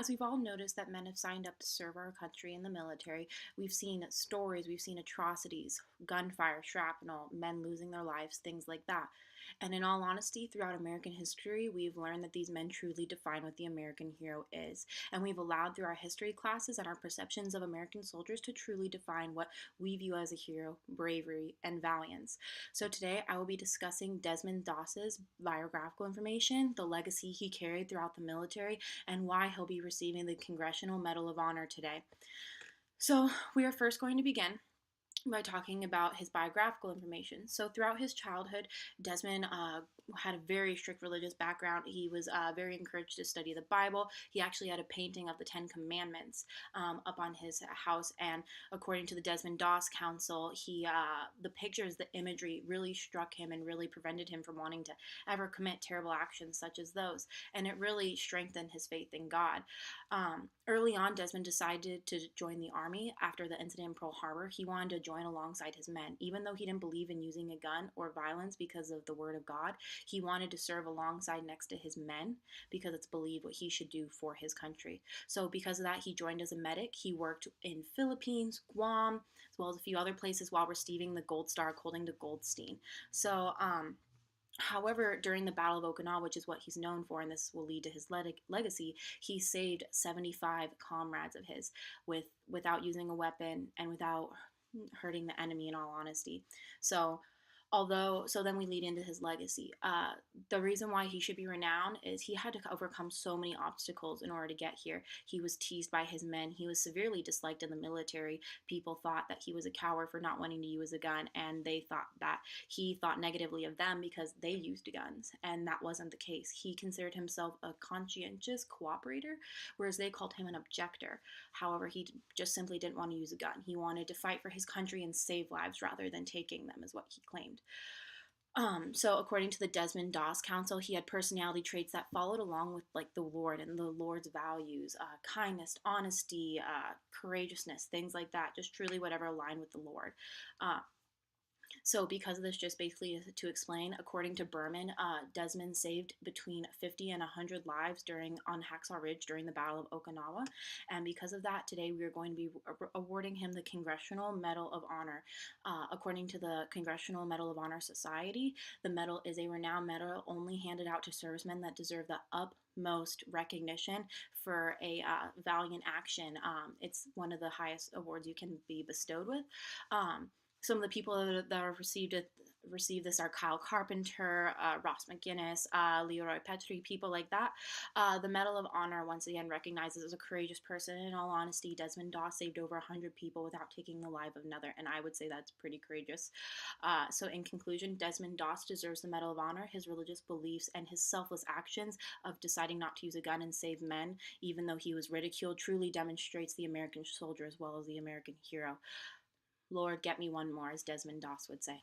As we've all noticed that men have signed up to serve our country in the military, we've seen stories, we've seen atrocities, gunfire, shrapnel, men losing their lives, things like that. And in all honesty, throughout American history, we've learned that these men truly define what the American hero is. And we've allowed through our history classes and our perceptions of American soldiers to truly define what we view as a hero, bravery, and valiance. So today I will be discussing Desmond Doss's biographical information, the legacy he carried throughout the military, and why he'll be receiving the Congressional Medal of Honor today. So, we are first going to begin by talking about his biographical information. So, throughout his childhood, Desmond had a very strict religious background. He was very encouraged to study the Bible. He actually had a painting of the Ten Commandments up on his house, and according to the Desmond Doss Council, the pictures, the imagery really struck him and really prevented him from wanting to ever commit terrible actions such as those, and it really strengthened his faith in God. Early on, Desmond decided to join the Army after the incident in Pearl Harbor. He wanted to join alongside his men. Even though he didn't believe in using a gun or violence because of the word of God, he wanted to serve alongside next to his men because it's believed what he should do for his country. So because of that, he joined as a medic. He worked in Philippines, Guam, as well as a few other places while receiving the Gold Star according to Goldstein. However, during the Battle of Okinawa, which is what he's known for, and this will lead to his legacy, he saved 75 comrades of his without using a weapon and without hurting the enemy, in all honesty. So, so then we lead into his legacy. The reason why he should be renowned is he had to overcome so many obstacles in order to get here. He was teased by his men. He was severely disliked in the military. People thought that he was a coward for not wanting to use a gun, and they thought that he thought negatively of them because they used guns, and that wasn't the case. He considered himself a conscientious cooperator, whereas they called him an objector. However, he just simply didn't want to use a gun. He wanted to fight for his country and save lives rather than taking them, is what he claimed. So according to the Desmond Doss Council, he had personality traits that followed along with like the Lord and the Lord's values, kindness, honesty, courageousness, things like that. Just truly whatever aligned with the Lord. So because of this, just basically to explain, according to Berman, Desmond saved between 50 and 100 lives on Hacksaw Ridge during the Battle of Okinawa. And because of that, today we are going to be awarding him the Congressional Medal of Honor. According to the Congressional Medal of Honor Society, the medal is a renowned medal only handed out to servicemen that deserve the utmost recognition for a valiant action. It's one of the highest awards you can be bestowed with. Some of the people that have received this are Kyle Carpenter, Ross McGinnis, Leroy Petrie, people like that. The Medal of Honor, once again, recognizes as a courageous person. In all honesty, Desmond Doss saved over 100 people without taking the life of another, and I would say that's pretty courageous. So in conclusion, Desmond Doss deserves the Medal of Honor. His religious beliefs and his selfless actions of deciding not to use a gun and save men, even though he was ridiculed, truly demonstrates the American soldier as well as the American hero. Lord, get me one more, as Desmond Doss would say.